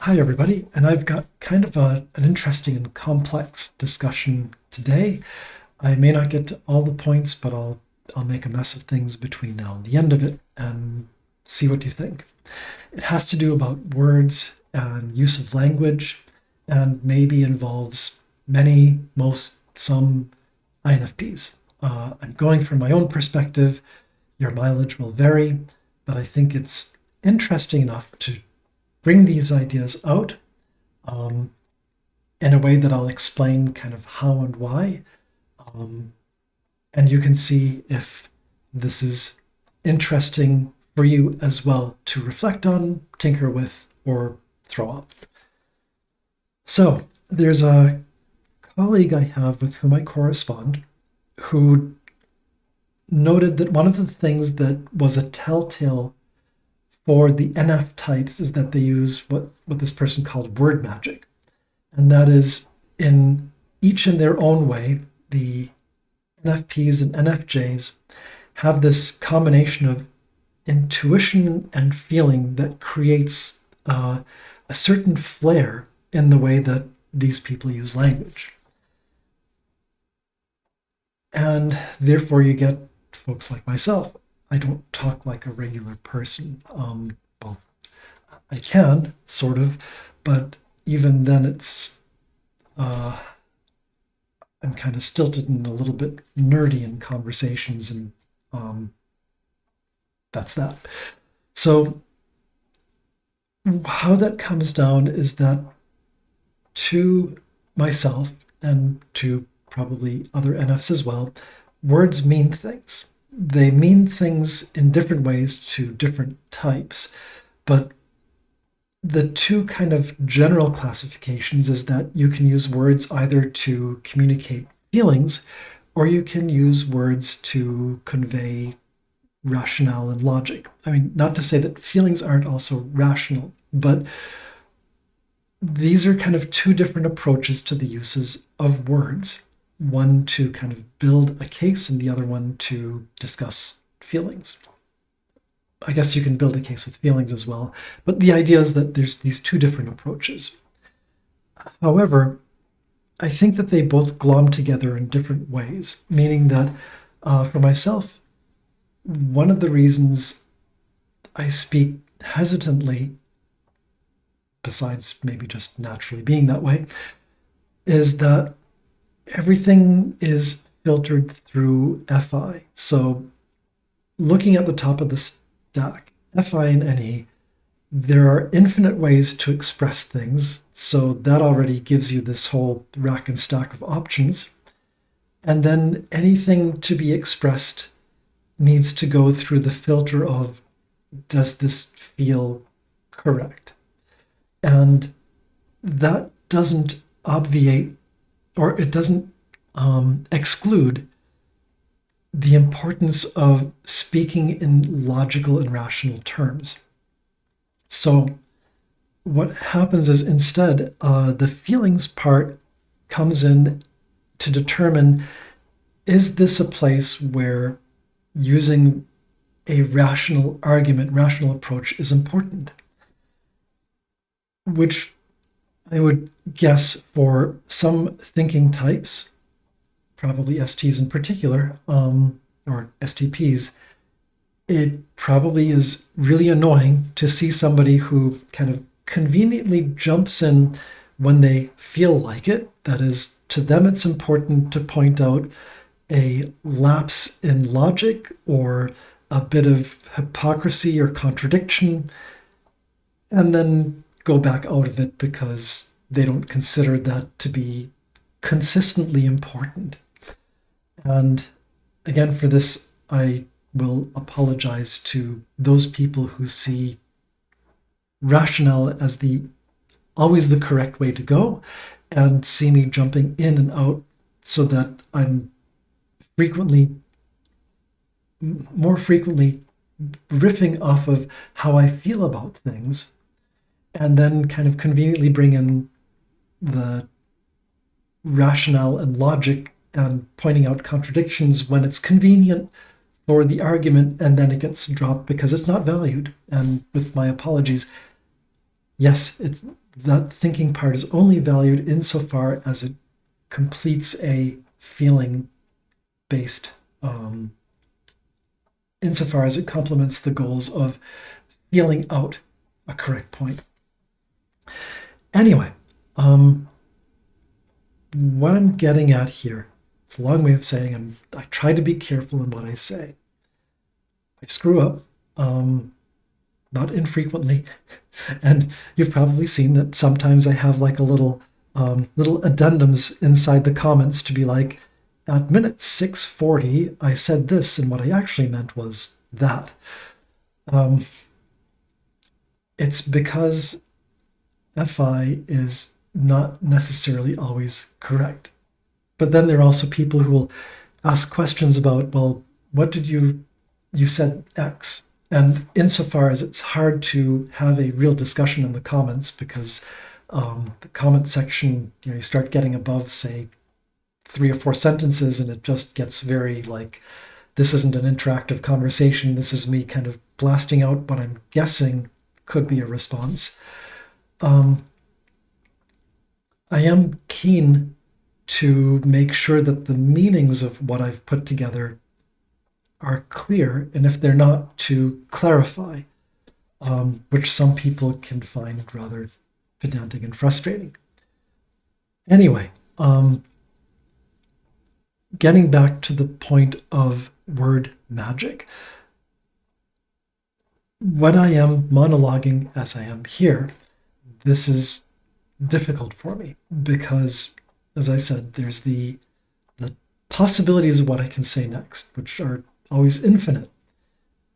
Hi, everybody, and I've got kind of an interesting and complex discussion today. I may not get to all the points, but I'll make a mess of things between now and the end of it and see what you think. It has to do about words and use of language, and maybe involves many, most, some INFPs. I'm going from my own perspective. Your mileage will vary, but I think it's interesting enough to bring these ideas out um, in a way that I'll explain kind of how and why. Um, and you can see if this is interesting for you as well to reflect on, tinker with, or throw out. So there's a colleague I have with whom I correspond who noted that one of the things that was a telltale for the NF types is that they use what this person called word magic. And that is in each in their own way, the NFPs and NFJs have this combination of intuition and feeling that creates a certain flair in the way that these people use language. And therefore, you get folks like myself. I don't talk like a regular person. Well, I can, sort of, but even then, uh, I'm kind of stilted and a little bit nerdy in conversations, and um, that's that. So, how that comes down is that to myself and to probably other NFs as well, words mean things. They mean things in different ways to different types, but the two kind of general classifications is that you can use words either to communicate feelings or you can use words to convey rationale and logic. I mean, not to say that feelings aren't also rational, but these are kind of two different approaches to the uses of words, one to kind of build a case and the other one to discuss feelings. I guess you can build a case with feelings as well, but the idea is that there's these two different approaches. However, I think that they both glom together in different ways, meaning that for myself, one of the reasons I speak hesitantly, besides maybe just naturally being that way, is that everything is filtered through FI. So looking at the top of the stack, FI and NE, there are infinite ways to express things. So that already gives you this whole rack and stack of options. And then anything to be expressed needs to go through the filter of, does this feel correct? And that doesn't obviate, or it doesn't exclude the importance of speaking in logical and rational terms. So what happens is instead, the feelings part comes in to determine, is this a place where using a rational argument, rational approach is important? Which I would guess for some thinking types, probably STs in particular, or STPs, it probably is really annoying to see somebody who kind of conveniently jumps in when they feel like it. That is, to them, it's important to point out a lapse in logic or a bit of hypocrisy or contradiction, and then go back out of it because they don't consider that to be consistently important. And again, for this, I will apologize to those people who see rationale as the always the correct way to go and see me jumping in and out so that I'm frequently, more frequently, riffing off of how I feel about things and then kind of conveniently bring in the rationale and logic and pointing out contradictions when it's convenient for the argument, and then it gets dropped because it's not valued. And with my apologies, yes, it's that thinking part is only valued insofar as it completes a feeling based, insofar as it complements the goals of feeling out a correct point. Anyway, what I'm getting at here, it's a long way of saying I try to be careful in what I say. I screw up, not infrequently, and you've probably seen that sometimes I have like a little addendums inside the comments to be like, at minute 6:40, I said this, and what I actually meant was that. It's because FI is not necessarily always correct. But then there are also people who will ask questions about, well, what did you said X? And insofar as it's hard to have a real discussion in the comments because the comment section, you start getting above, say, 3 or 4 sentences, and it just gets very like, this isn't an interactive conversation. This is me kind of blasting out what I'm guessing could be a response. I am keen to make sure that the meanings of what I've put together are clear, and if they're not, to clarify, which some people can find rather pedantic and frustrating. Anyway, getting back to the point of word magic. When I am monologuing, as I am here, this is difficult for me because, as I said, there's the possibilities of what I can say next, which are always infinite.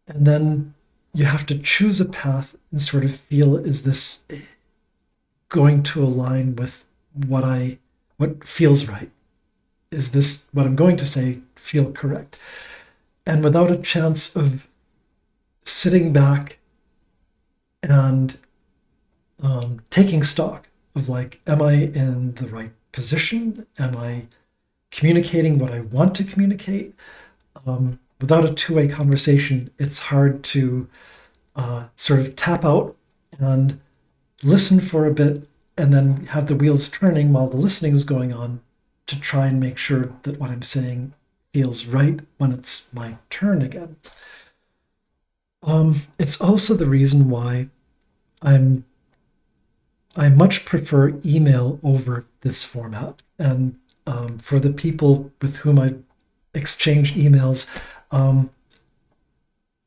And then you have to choose a path and sort of feel, is this going to align with what feels right? Is this what I'm going to say feel correct? And without a chance of sitting back and taking stock of like, am I in the right position? Am I communicating what I want to communicate? Without a two-way conversation, it's hard to sort of tap out and listen for a bit and then have the wheels turning while the listening is going on to try and make sure that what I'm saying feels right when it's my turn again. It's also the reason why I much prefer email over this format. And for the people with whom I've exchanged emails,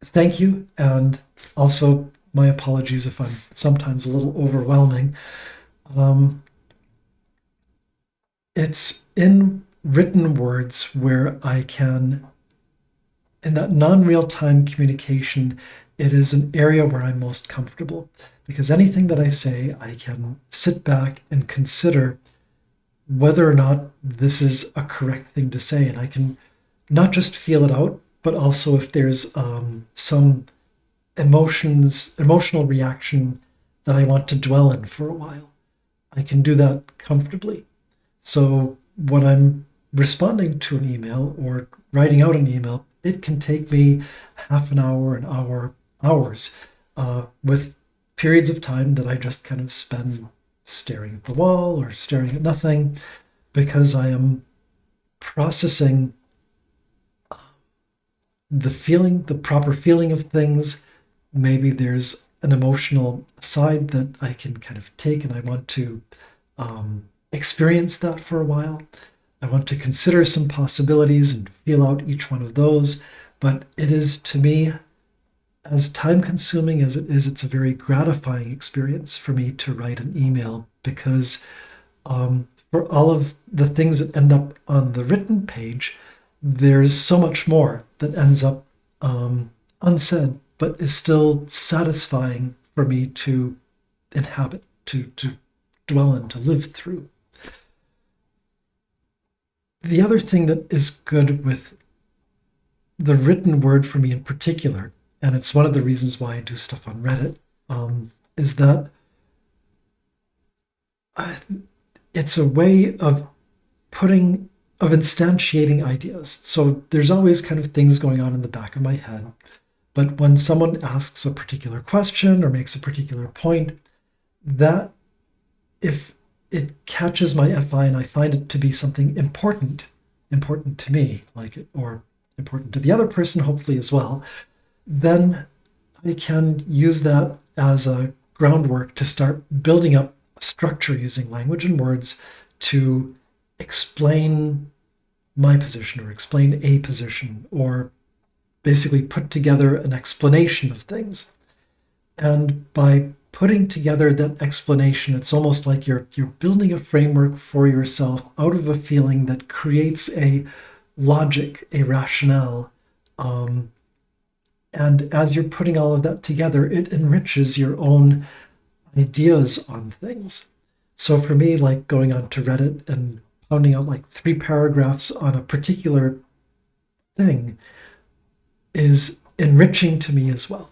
thank you. And also my apologies if I'm sometimes a little overwhelming. It's in written words where I can, in that non-real-time communication, it is an area where I'm most comfortable because anything that I say, I can sit back and consider whether or not this is a correct thing to say. And I can not just feel it out, but also if there's some emotional reaction that I want to dwell in for a while, I can do that comfortably. So when I'm responding to an email or writing out an email, it can take me half an hour, hours, with periods of time that I just kind of spend staring at the wall or staring at nothing because I am processing the proper feeling of things. Maybe there's an emotional side that I can kind of take and I want to experience that for a while. I want to consider some possibilities and feel out each one of those. But it is, to me, as time consuming as it is, it's a very gratifying experience for me to write an email because for all of the things that end up on the written page, there's so much more that ends up unsaid, but is still satisfying for me to inhabit, to dwell in, to live through. The other thing that is good with the written word for me in particular, and it's one of the reasons why I do stuff on Reddit, is that it's a way of instantiating ideas. So there's always kind of things going on in the back of my head. But when someone asks a particular question or makes a particular point, that if it catches my FI and I find it to be something important to me, like it, or important to the other person, hopefully as well, then I can use that as a groundwork to start building up a structure using language and words to explain my position or explain a position or basically put together an explanation of things. And by putting together that explanation, it's almost like you're building a framework for yourself out of a feeling that creates a logic, a rationale. And as you're putting all of that together, it enriches your own ideas on things. So for me, like going on to Reddit and pounding out like 3 paragraphs on a particular thing is enriching to me as well.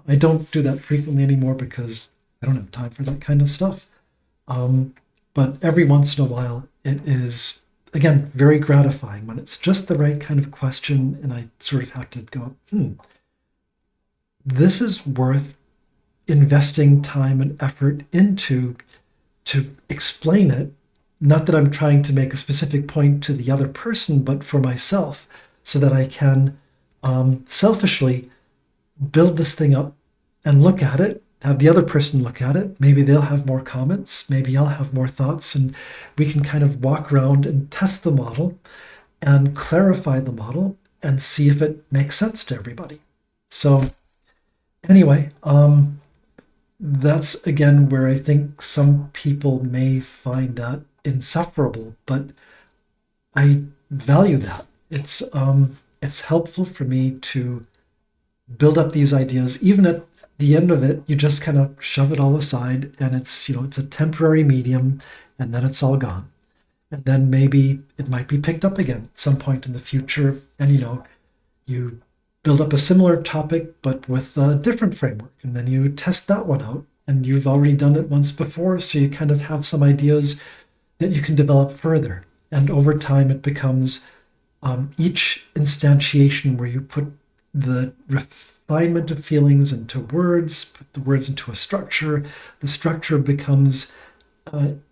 I don't do that frequently anymore because I don't have time for that kind of stuff. But every once in a while, it is, again, very gratifying when it's just the right kind of question. And I sort of have to go, this is worth investing time and effort into to explain it. Not that I'm trying to make a specific point to the other person, but for myself, so that I can selfishly build this thing up and look at it, have the other person look at it. Maybe they'll have more comments, maybe I'll have more thoughts, and we can kind of walk around and test the model and clarify the model and see if it makes sense to everybody. So anyway, that's again where I think some people may find that insufferable, but I value that. It's helpful for me to build up these ideas. Even at the end of it, you just kind of shove it all aside, and it's a temporary medium, and then it's all gone. And then maybe it might be picked up again at some point in the future, and you build up a similar topic but with a different framework, and then you test that one out, and you've already done it once before, so you kind of have some ideas that you can develop further. And over time, it becomes each instantiation where you put the refinement of feelings into words, put the words into a structure. The structure becomes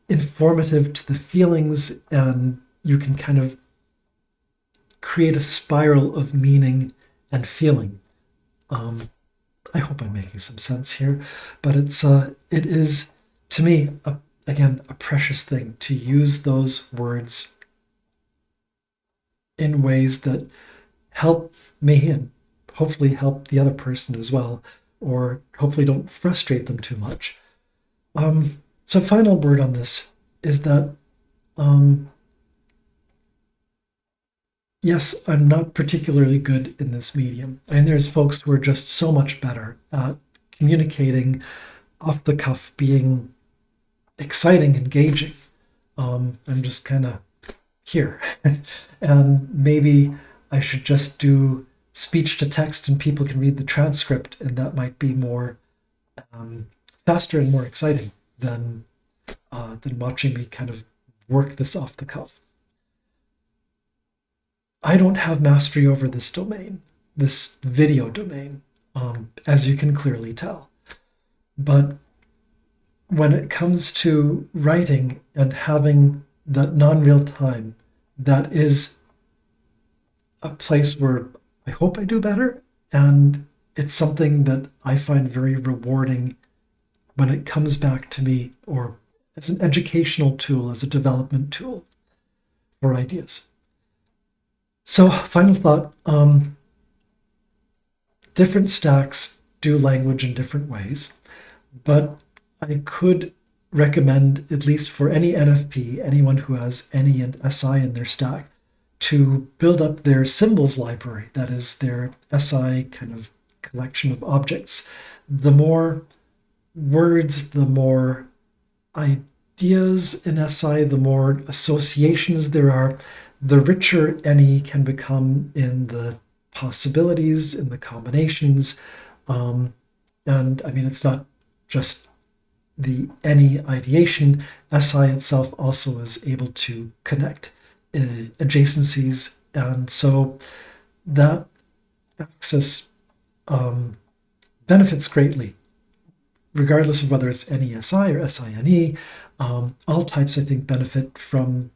informative to the feelings, and you can kind of create a spiral of meaning and feeling. I hope I'm making some sense here, but it is to me again a precious thing to use those words in ways that help me and hopefully help the other person as well, or hopefully don't frustrate them too much. So final word on this is that yes, I'm not particularly good in this medium, and there's folks who are just so much better at communicating off the cuff, being exciting, engaging. I'm just kind of here. And maybe I should just do speech to text and people can read the transcript, and that might be more faster and more exciting than watching me kind of work this off the cuff. I don't have mastery over this domain, this video domain, as you can clearly tell. But when it comes to writing and having that non-real time, that is a place where I hope I do better. And it's something that I find very rewarding when it comes back to me, or as an educational tool, as a development tool for ideas. So final thought, different stacks do language in different ways, but I could recommend, at least for any NFP, anyone who has any and SI in their stack, to build up their symbols library, that is their SI kind of collection of objects. The more words, the more ideas in SI, the more associations there are, the richer any can become in the possibilities, in the combinations. And I mean, it's not just the any ideation. SI itself also is able to connect adjacencies. And so that access benefits greatly regardless of whether it's NESI or SINE, all types, I think, benefit from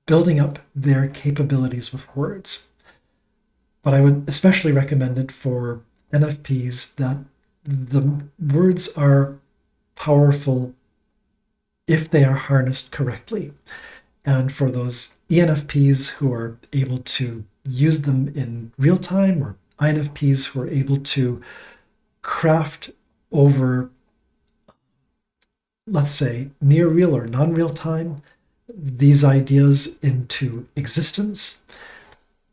building up their capabilities with words. But I would especially recommend it for NFPs that the words are powerful if they are harnessed correctly. And for those ENFPs who are able to use them in real time, or INFPs who are able to craft over, let's say, near real or non real time, these ideas into existence,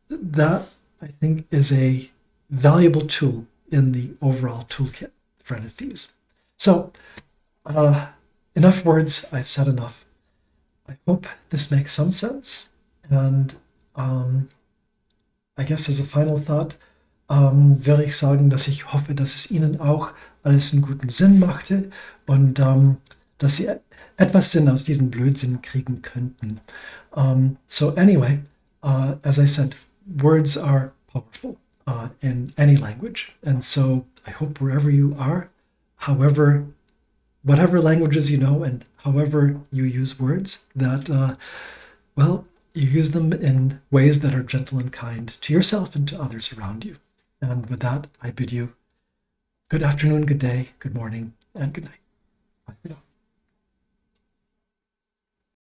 that I think is a valuable tool in the overall toolkit for NFPs. So, enough words, I've said enough. I hope this makes some sense. And I guess as a final thought, werde ich sagen, dass ich hoffe, dass es Ihnen auch alles einen guten Sinn machte und dass Sie etwas Sinn aus diesem Blödsinn kriegen könnten. So anyway, as I said, words are powerful in any language. And so I hope wherever you are, whatever languages you know and however you use words, that, well, you use them in ways that are gentle and kind to yourself and to others around you. And with that, I bid you good afternoon, good day, good morning, and good night. Bye for now.